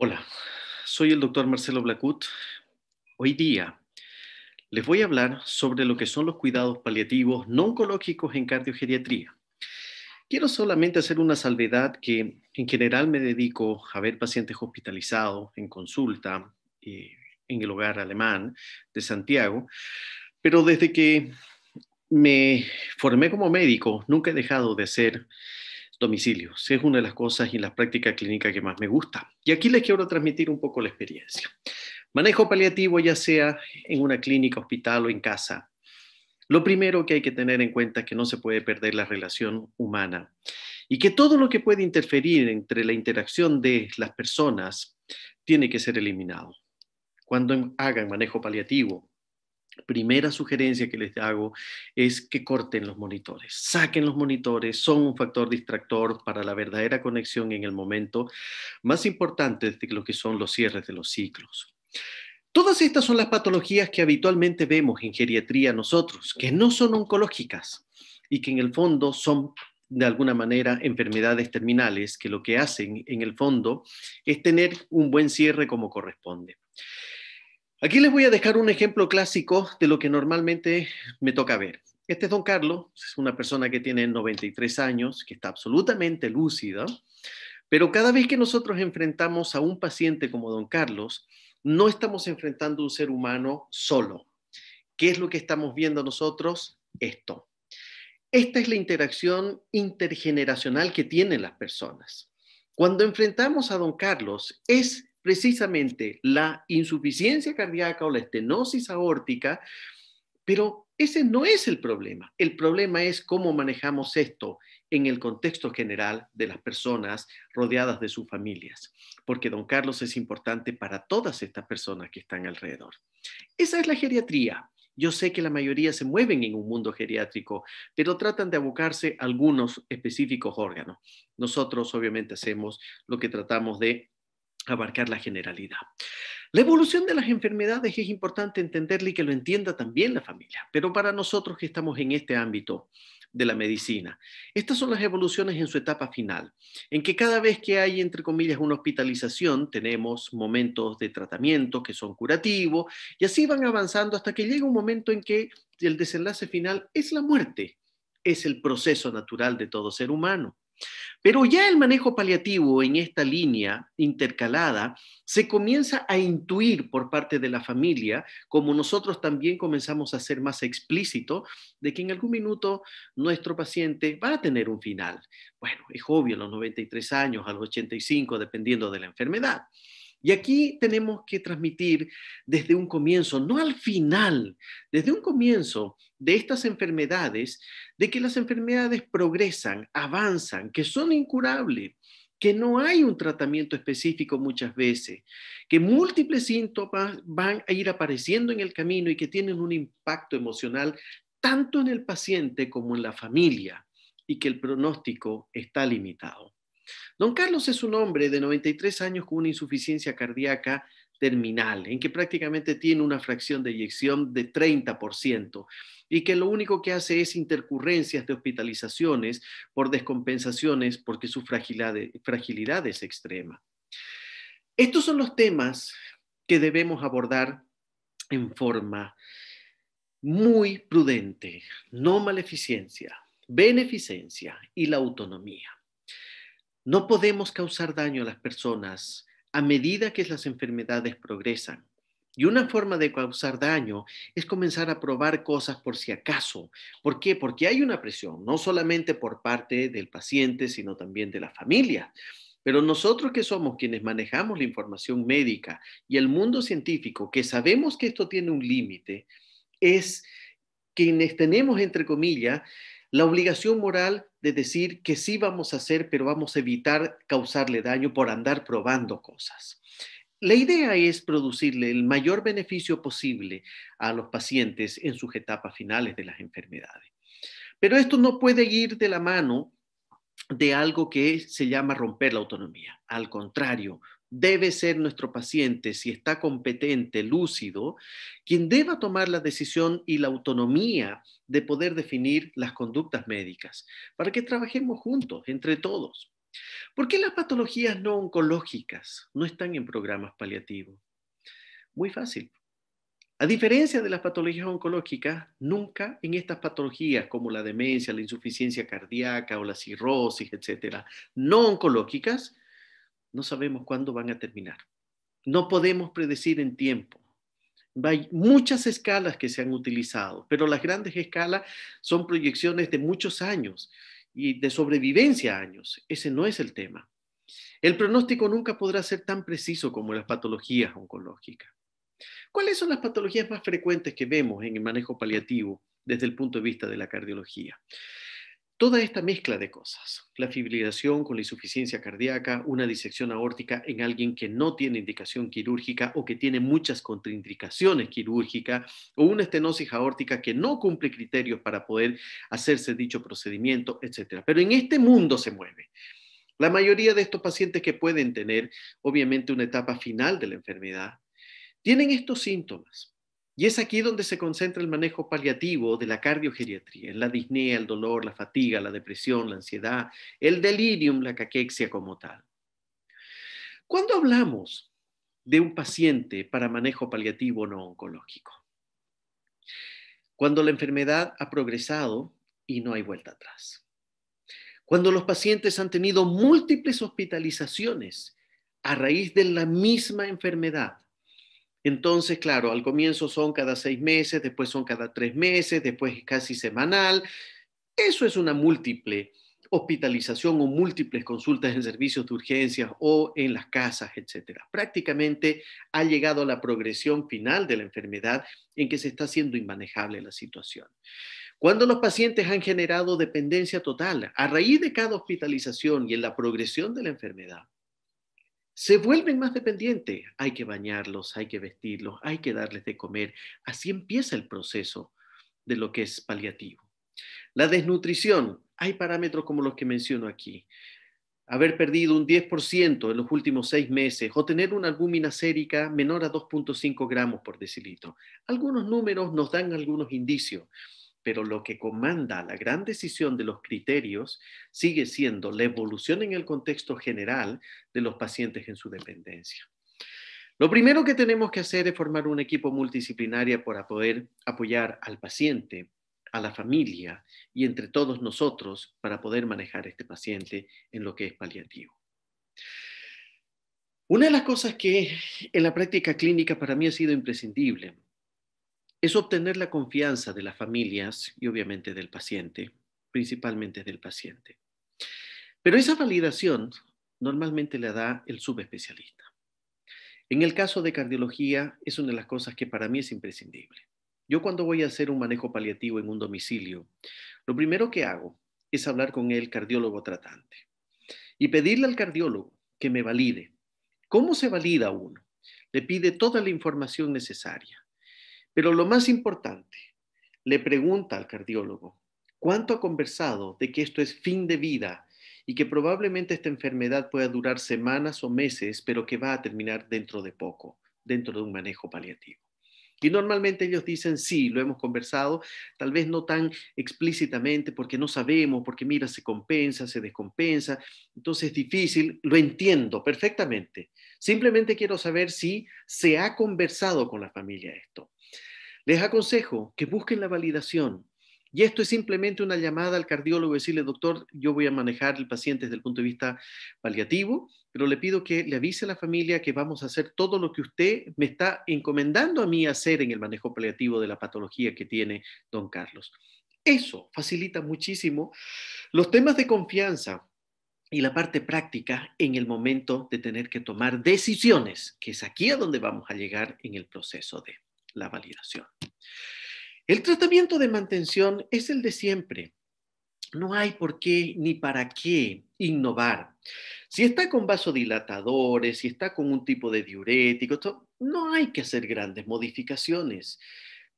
Hola, soy el doctor Marcelo Blacut. Hoy día les voy a hablar sobre lo que son los cuidados paliativos no oncológicos en cardiogeriatría. Quiero solamente hacer una salvedad que en general me dedico a ver pacientes hospitalizados en consulta en el hogar alemán de Santiago, pero desde que me formé como médico nunca he dejado de hacer domicilios. Es una de las cosas y las prácticas clínicas que más me gusta. Y aquí les quiero transmitir un poco la experiencia. Manejo paliativo, ya sea en una clínica, hospital o en casa. Lo primero que hay que tener en cuenta es que no se puede perder la relación humana y que todo lo que puede interferir entre la interacción de las personas tiene que ser eliminado. Cuando hagan manejo paliativo, primera sugerencia que les hago es que corten los monitores, saquen los monitores, son un factor distractor para la verdadera conexión en el momento más importante de lo que son los cierres de los ciclos. Todas estas son las patologías que habitualmente vemos en geriatría nosotros, que no son oncológicas y que en el fondo son de alguna manera enfermedades terminales que lo que hacen en el fondo es tener un buen cierre como corresponde. Aquí les voy a dejar un ejemplo clásico de lo que normalmente me toca ver. Este es don Carlos, es una persona que tiene 93 años, que está absolutamente lúcida, pero cada vez que nosotros enfrentamos a un paciente como don Carlos, no estamos enfrentando a un ser humano solo. ¿Qué es lo que estamos viendo nosotros? Esto. Esta es la interacción intergeneracional que tienen las personas. Cuando enfrentamos a don Carlos, es precisamente la insuficiencia cardíaca o la estenosis aórtica, pero ese no es el problema. El problema es cómo manejamos esto en el contexto general de las personas rodeadas de sus familias, porque don Carlos es importante para todas estas personas que están alrededor. Esa es la geriatría. Yo sé que la mayoría se mueven en un mundo geriátrico, pero tratan de abocarse a algunos específicos órganos. Nosotros obviamente hacemos lo que tratamos de abarcar la generalidad. La evolución de las enfermedades es importante entenderla y que lo entienda también la familia, pero para nosotros que estamos en este ámbito de la medicina, estas son las evoluciones en su etapa final, en que cada vez que hay, entre comillas, una hospitalización, tenemos momentos de tratamiento que son curativos y así van avanzando hasta que llega un momento en que el desenlace final es la muerte, es el proceso natural de todo ser humano. Pero ya el manejo paliativo en esta línea intercalada se comienza a intuir por parte de la familia, como nosotros también comenzamos a ser más explícito, de que en algún minuto nuestro paciente va a tener un final. Bueno, es obvio, a los 93 años, a los 85, dependiendo de la enfermedad. Y aquí tenemos que transmitir desde un comienzo, no al final, desde un comienzo de estas enfermedades, de que las enfermedades progresan, avanzan, que son incurables, que no hay un tratamiento específico muchas veces, que múltiples síntomas van a ir apareciendo en el camino y que tienen un impacto emocional tanto en el paciente como en la familia y que el pronóstico está limitado. Don Carlos es un hombre de 93 años con una insuficiencia cardíaca terminal, en que prácticamente tiene una fracción de eyección de 30% y que lo único que hace es intercurrencias de hospitalizaciones por descompensaciones porque su fragilidad es extrema. Estos son los temas que debemos abordar en forma muy prudente, no maleficencia, beneficencia y la autonomía. No podemos causar daño a las personas a medida que las enfermedades progresan. Y una forma de causar daño es comenzar a probar cosas por si acaso. ¿Por qué? Porque hay una presión, no solamente por parte del paciente, sino también de la familia. Pero nosotros que somos quienes manejamos la información médica y el mundo científico, que sabemos que esto tiene un límite, es quienes tenemos, entre comillas, la obligación moral de decir que sí vamos a hacer, pero vamos a evitar causarle daño por andar probando cosas. La idea es producirle el mayor beneficio posible a los pacientes en sus etapas finales de las enfermedades. Pero esto no puede ir de la mano de algo que se llama romper la autonomía. Al contrario, debe ser nuestro paciente, si está competente, lúcido, quien deba tomar la decisión y la autonomía de poder definir las conductas médicas para que trabajemos juntos, entre todos. ¿Por qué las patologías no oncológicas no están en programas paliativos? Muy fácil. A diferencia de las patologías oncológicas, nunca en estas patologías como la demencia, la insuficiencia cardíaca o la cirrosis, etcétera, no oncológicas, no sabemos cuándo van a terminar. No podemos predecir en tiempo. Hay muchas escalas que se han utilizado, pero las grandes escalas son proyecciones de muchos años y de sobrevivencia a años. Ese no es el tema. El pronóstico nunca podrá ser tan preciso como las patologías oncológicas. ¿Cuáles son las patologías más frecuentes que vemos en el manejo paliativo desde el punto de vista de la cardiología? Toda esta mezcla de cosas, la fibrilación con la insuficiencia cardíaca, una disección aórtica en alguien que no tiene indicación quirúrgica o que tiene muchas contraindicaciones quirúrgicas, o una estenosis aórtica que no cumple criterios para poder hacerse dicho procedimiento, etcétera. Pero en este mundo se mueve. La mayoría de estos pacientes que pueden tener, obviamente, una etapa final de la enfermedad, tienen estos síntomas. Y es aquí donde se concentra el manejo paliativo de la cardiogeriatría, en la disnea, el dolor, la fatiga, la depresión, la ansiedad, el delirium, la caquexia como tal. ¿Cuándo hablamos de un paciente para manejo paliativo no oncológico? Cuando la enfermedad ha progresado y no hay vuelta atrás. Cuando los pacientes han tenido múltiples hospitalizaciones a raíz de la misma enfermedad. Entonces, claro, al comienzo son cada 6 meses, después son cada 3 meses, después es casi semanal. Eso es una múltiple hospitalización o múltiples consultas en servicios de urgencias o en las casas, etcétera. Prácticamente ha llegado a la progresión final de la enfermedad en que se está haciendo inmanejable la situación. Cuando los pacientes han generado dependencia total a raíz de cada hospitalización y en la progresión de la enfermedad, se vuelven más dependientes. Hay que bañarlos, hay que vestirlos, hay que darles de comer. Así empieza el proceso de lo que es paliativo. La desnutrición, hay parámetros como los que menciono aquí. Haber perdido un 10% en los últimos 6 meses o tener una albúmina sérica menor a 2,5 gramos por decilitro. Algunos números nos dan algunos indicios, pero lo que comanda la gran decisión de los criterios sigue siendo la evolución en el contexto general de los pacientes en su dependencia. Lo primero que tenemos que hacer es formar un equipo multidisciplinario para poder apoyar al paciente, a la familia y entre todos nosotros para poder manejar a este paciente en lo que es paliativo. Una de las cosas que en la práctica clínica para mí ha sido imprescindible es obtener la confianza de las familias y obviamente del paciente, principalmente del paciente. Pero esa validación normalmente la da el subespecialista. En el caso de cardiología es una de las cosas que para mí es imprescindible. Yo cuando voy a hacer un manejo paliativo en un domicilio, lo primero que hago es hablar con el cardiólogo tratante y pedirle al cardiólogo que me valide. ¿Cómo se valida uno? Le pide toda la información necesaria. Pero lo más importante, le pregunta al cardiólogo, ¿cuánto ha conversado de que esto es fin de vida y que probablemente esta enfermedad pueda durar semanas o meses, pero que va a terminar dentro de poco, dentro de un manejo paliativo? Y normalmente ellos dicen, sí, lo hemos conversado, tal vez no tan explícitamente porque no sabemos, porque mira, se compensa, se descompensa, entonces es difícil, lo entiendo perfectamente. Simplemente quiero saber si se ha conversado con la familia esto. Les aconsejo que busquen la validación. Y esto es simplemente una llamada al cardiólogo y decirle, doctor, yo voy a manejar el paciente desde el punto de vista paliativo, pero le pido que le avise a la familia que vamos a hacer todo lo que usted me está encomendando a mí hacer en el manejo paliativo de la patología que tiene don Carlos. Eso facilita muchísimo los temas de confianza y la parte práctica en el momento de tener que tomar decisiones, que es aquí a donde vamos a llegar en el proceso de la validación. El tratamiento de mantención es el de siempre. No hay por qué ni para qué innovar. Si está con vasodilatadores, si está con un tipo de diurético, no hay que hacer grandes modificaciones.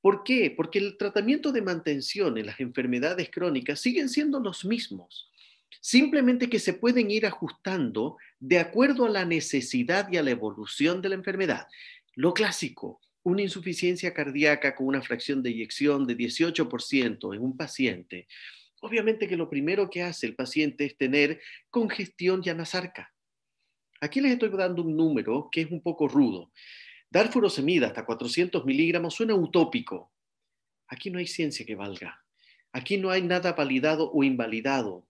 ¿Por qué? Porque el tratamiento de mantención en las enfermedades crónicas siguen siendo los mismos. Simplemente que se pueden ir ajustando de acuerdo a la necesidad y a la evolución de la enfermedad. Lo clásico, una insuficiencia cardíaca con una fracción de eyección de 18% en un paciente Obviamente que lo primero que hace el paciente es tener congestión y anasarca. Aquí les estoy dando un número que es un poco rudo. Dar furosemida hasta 400 miligramos suena utópico. Aquí no hay ciencia que valga. Aquí no hay nada validado o invalidado.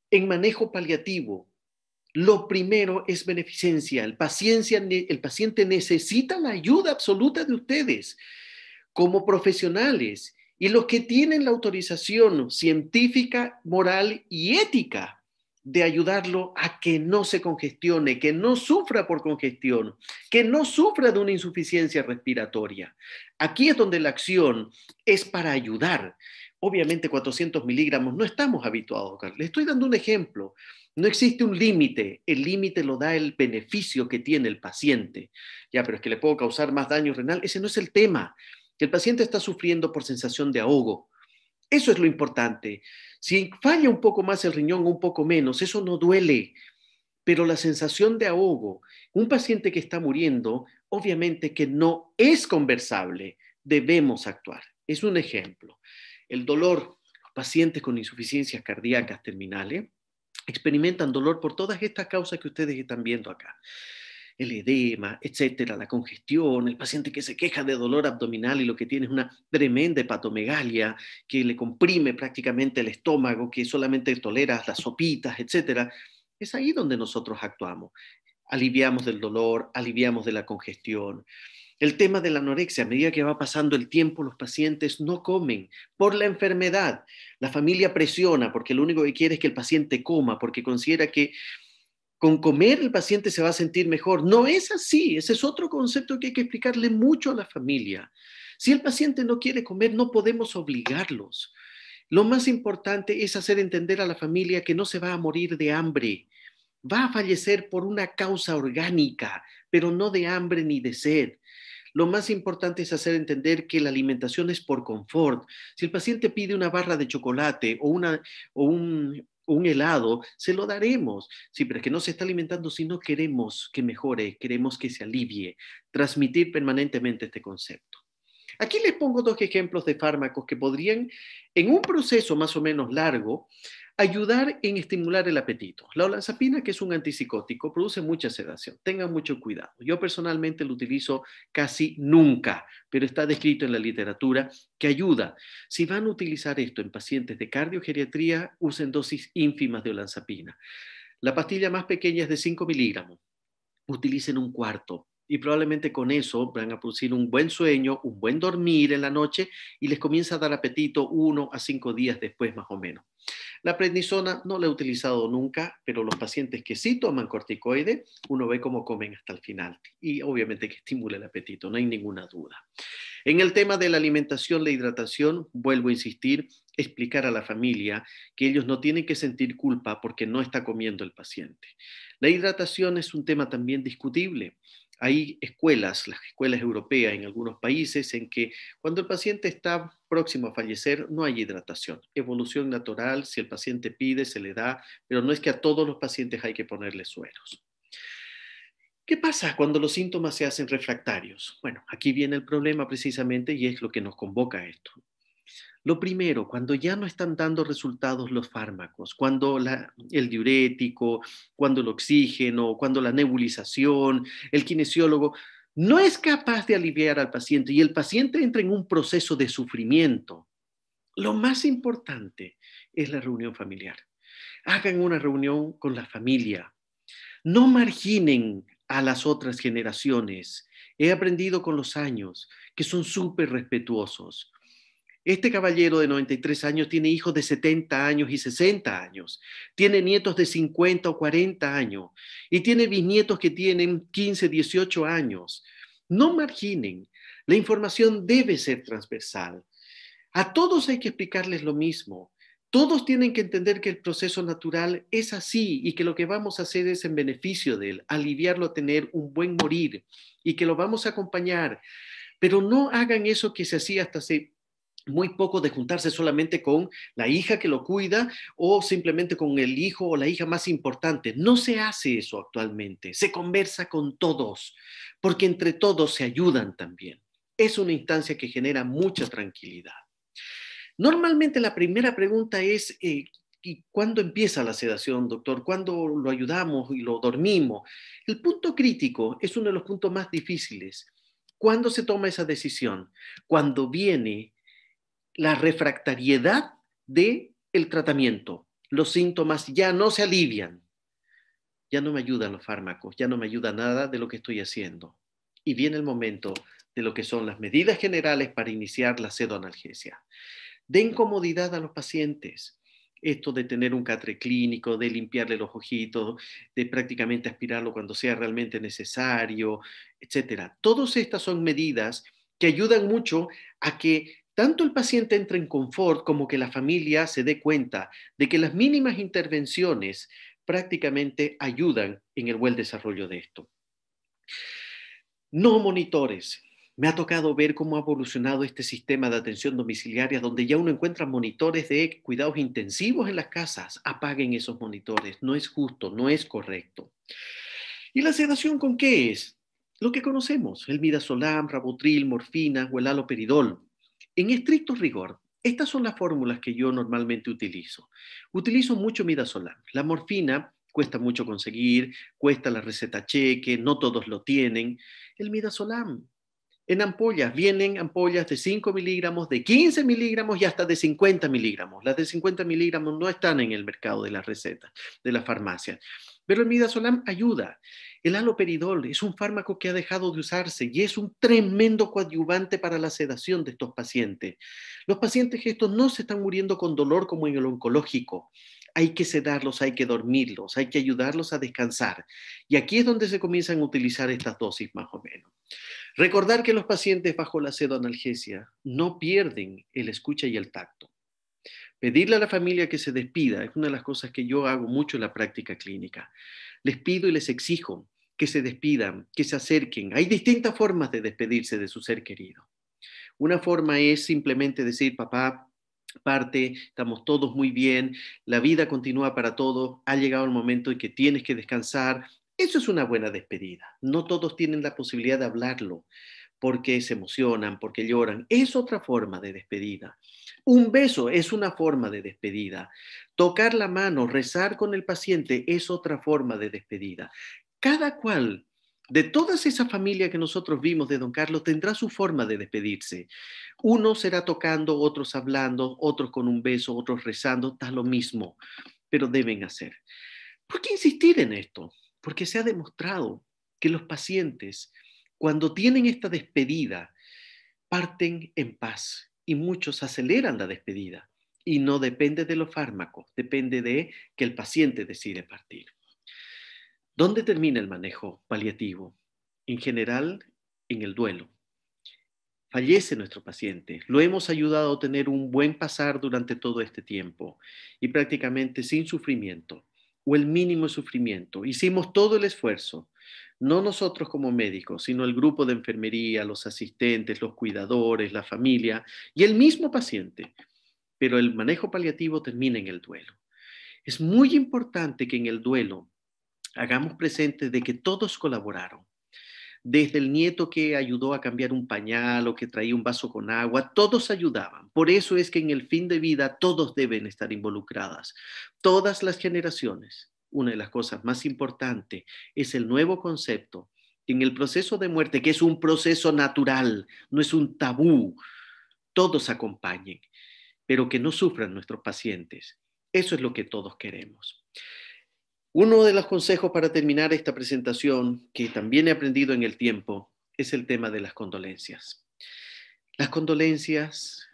En manejo paliativo, lo primero es beneficencia. El paciente necesita la ayuda absoluta de ustedes como profesionales y los que tienen la autorización científica, moral y ética de ayudarlo a que no se congestione, que no sufra por congestión, que no sufra de una insuficiencia respiratoria. Aquí es donde la acción es para ayudar. Obviamente 400 miligramos no estamos habituados. Le estoy dando un ejemplo. No existe un límite, el límite lo da el beneficio que tiene el paciente. Ya, pero es que le puedo causar más daño renal, ese no es el tema. Que el paciente está sufriendo por sensación de ahogo. Eso es lo importante. Si falla un poco más el riñón o un poco menos, eso no duele, pero la sensación de ahogo, un paciente que está muriendo, obviamente que no es conversable, debemos actuar. Es un ejemplo. El dolor, los pacientes con insuficiencias cardíacas terminales experimentan dolor por todas estas causas que ustedes están viendo acá. El edema, etcétera, la congestión, el paciente que se queja de dolor abdominal y lo que tiene es una tremenda hepatomegalia que le comprime prácticamente el estómago, que solamente tolera las sopitas, etcétera. Es ahí donde nosotros actuamos. Aliviamos del dolor, aliviamos de la congestión. El tema de la anorexia, a medida que va pasando el tiempo, los pacientes no comen por la enfermedad. La familia presiona porque lo único que quiere es que el paciente coma, porque considera que con comer el paciente se va a sentir mejor. No es así, ese es otro concepto que hay que explicarle mucho a la familia. Si el paciente no quiere comer, no podemos obligarlos. Lo más importante es hacer entender a la familia que no se va a morir de hambre, va a fallecer por una causa orgánica, pero no de hambre ni de sed. Lo más importante es hacer entender que la alimentación es por confort. Si el paciente pide una barra de chocolate o un helado, se lo daremos. Sí, pero es que no se está alimentando si no queremos que mejore, queremos que se alivie. Transmitir permanentemente este concepto. Aquí les pongo dos ejemplos de fármacos que podrían, en un proceso más o menos largo, ayudar en estimular el apetito. La olanzapina, que es un antipsicótico, produce mucha sedación. Tengan mucho cuidado. Yo personalmente lo utilizo casi nunca, pero está descrito en la literatura que ayuda. Si van a utilizar esto en pacientes de cardiogeriatría, usen dosis ínfimas de olanzapina. La pastilla más pequeña es de 5 miligramos. Utilicen un cuarto y probablemente con eso van a producir un buen sueño, un buen dormir en la noche y les comienza a dar apetito 1 a 5 días después más o menos. La prednisona no la he utilizado nunca, pero los pacientes que sí toman corticoide, uno ve cómo comen hasta el final y obviamente que estimula el apetito, no hay ninguna duda. En el tema de la alimentación, la hidratación, vuelvo a insistir, explicar a la familia que ellos no tienen que sentir culpa porque no está comiendo el paciente. La hidratación es un tema también discutible. Hay escuelas, las escuelas europeas en algunos países, en que cuando el paciente está próximo a fallecer no hay hidratación. Evolución natural, si el paciente pide, se le da, pero no es que a todos los pacientes hay que ponerle sueros. ¿Qué pasa cuando los síntomas se hacen refractarios? Bueno, aquí viene el problema precisamente y es lo que nos convoca a esto. Lo primero, cuando ya no están dando resultados los fármacos, cuando el diurético, cuando el oxígeno, cuando la nebulización, el kinesiólogo no es capaz de aliviar al paciente y el paciente entra en un proceso de sufrimiento, lo más importante es la reunión familiar. Hagan una reunión con la familia. No marginen a las otras generaciones. He aprendido con los años que son súper respetuosos. Este caballero de 93 años tiene hijos de 70 años y 60 años. Tiene nietos de 50 o 40 años. Y tiene bisnietos que tienen 15, 18 años. No marginen. La información debe ser transversal. A todos hay que explicarles lo mismo. Todos tienen que entender que el proceso natural es así y que lo que vamos a hacer es en beneficio de él, aliviarlo a tener un buen morir y que lo vamos a acompañar. Pero no hagan eso que se hacía hasta hace muy poco de juntarse solamente con la hija que lo cuida o simplemente con el hijo o la hija más importante. No se hace eso actualmente. Se conversa con todos porque entre todos se ayudan también. Es una instancia que genera mucha tranquilidad. Normalmente la primera pregunta es, ¿y cuándo empieza la sedación, doctor? ¿Cuándo lo ayudamos y lo dormimos? El punto crítico es uno de los puntos más difíciles. ¿Cuándo se toma esa decisión? Cuando viene la refractariedad del tratamiento. Los síntomas ya no se alivian, ya no me ayudan los fármacos, ya no me ayuda nada de lo que estoy haciendo. Y viene el momento de lo que son las medidas generales para iniciar la pseudoanalgesia. Den comodidad a los pacientes. Esto de tener un catre clínico, de limpiarle los ojitos, de prácticamente aspirarlo cuando sea realmente necesario, etcétera. Todas estas son medidas que ayudan mucho a que tanto el paciente entre en confort como que la familia se dé cuenta de que las mínimas intervenciones prácticamente ayudan en el buen desarrollo de esto. No monitores. Me ha tocado ver cómo ha evolucionado este sistema de atención domiciliaria, donde ya uno encuentra monitores de cuidados intensivos en las casas. Apaguen esos monitores. No es justo, no es correcto. ¿Y la sedación con qué es? Lo que conocemos, el midazolam, rabotril, morfina o el haloperidol. En estricto rigor, estas son las fórmulas que yo normalmente utilizo. Utilizo mucho midazolam. La morfina cuesta mucho conseguir, cuesta la receta cheque, no todos lo tienen. El midazolam en ampollas, vienen ampollas de 5 miligramos, de 15 miligramos y hasta de 50 miligramos. Las de 50 miligramos no están en el mercado de las recetas, de las farmacias. Pero el midazolam ayuda. El haloperidol es un fármaco que ha dejado de usarse y es un tremendo coadyuvante para la sedación de estos pacientes. Los pacientes estos no se están muriendo con dolor como en el oncológico. Hay que sedarlos, hay que dormirlos, hay que ayudarlos a descansar. Y aquí es donde se comienzan a utilizar estas dosis más o menos. Recordar que los pacientes bajo la pseudoanalgesia no pierden el escucha y el tacto. Pedirle a la familia que se despida es una de las cosas que yo hago mucho en la práctica clínica. Les pido y les exijo que se despidan, que se acerquen. Hay distintas formas de despedirse de su ser querido. Una forma es simplemente decir, papá, parte, estamos todos muy bien, la vida continúa para todos, ha llegado el momento en que tienes que descansar. Eso es una buena despedida. No todos tienen la posibilidad de hablarlo porque se emocionan, porque lloran. Es otra forma de despedida. Un beso es una forma de despedida. Tocar la mano, rezar con el paciente es otra forma de despedida. Cada cual de todas esas familias que nosotros vimos de don Carlos tendrá su forma de despedirse. Uno será tocando, otros hablando, otros con un beso, otros rezando, da lo mismo, pero deben hacer. ¿Por qué insistir en esto? Porque se ha demostrado que los pacientes, cuando tienen esta despedida, parten en paz y muchos aceleran la despedida. Y no depende de los fármacos, depende de que el paciente decide partir. ¿Dónde termina el manejo paliativo? En general, en el duelo. Fallece nuestro paciente. Lo hemos ayudado a tener un buen pasar durante todo este tiempo y prácticamente sin sufrimiento o el mínimo sufrimiento. Hicimos todo el esfuerzo, no nosotros como médicos, sino el grupo de enfermería, los asistentes, los cuidadores, la familia y el mismo paciente. Pero el manejo paliativo termina en el duelo. Es muy importante que en el duelo hagamos presente de que todos colaboraron. Desde el nieto que ayudó a cambiar un pañal o que traía un vaso con agua, todos ayudaban. Por eso es que en el fin de vida todos deben estar involucradas, todas las generaciones. Una de las cosas más importantes es el nuevo concepto en el proceso de muerte, que es un proceso natural, no es un tabú. Todos acompañen, pero que no sufran nuestros pacientes. Eso es lo que todos queremos. Uno de los consejos para terminar esta presentación, que también he aprendido en el tiempo, es el tema de las condolencias. Las condolencias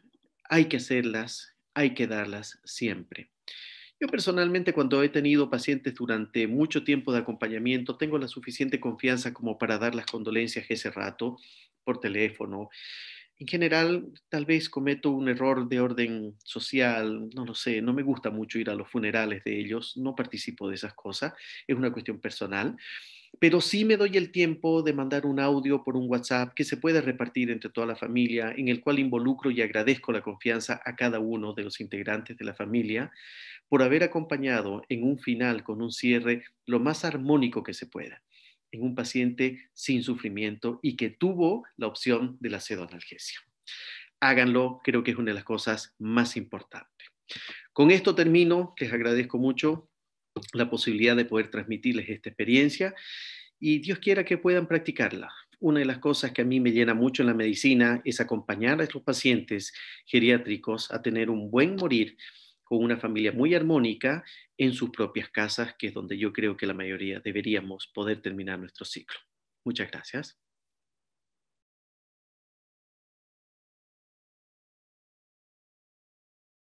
hay que hacerlas, hay que darlas siempre. Yo personalmente, cuando he tenido pacientes durante mucho tiempo de acompañamiento, tengo la suficiente confianza como para dar las condolencias ese rato por teléfono. En general, tal vez cometo un error de orden social, no lo sé, no me gusta mucho ir a los funerales de ellos, no participo de esas cosas, es una cuestión personal, pero sí me doy el tiempo de mandar un audio por un WhatsApp que se puede repartir entre toda la familia, en el cual involucro y agradezco la confianza a cada uno de los integrantes de la familia por haber acompañado en un final con un cierre lo más armónico que se pueda, en un paciente sin sufrimiento y que tuvo la opción de la pseudoanalgesia. háganlo, creo que es una de las cosas más importantes. Con esto termino, les agradezco mucho la posibilidad de poder transmitirles esta experiencia y Dios quiera que puedan practicarla. Una de las cosas que a mí me llena mucho en la medicina es acompañar a los pacientes geriátricos a tener un buen morir con una familia muy armónica en sus propias casas, que es donde yo creo que la mayoría deberíamos poder terminar nuestro ciclo. Muchas gracias.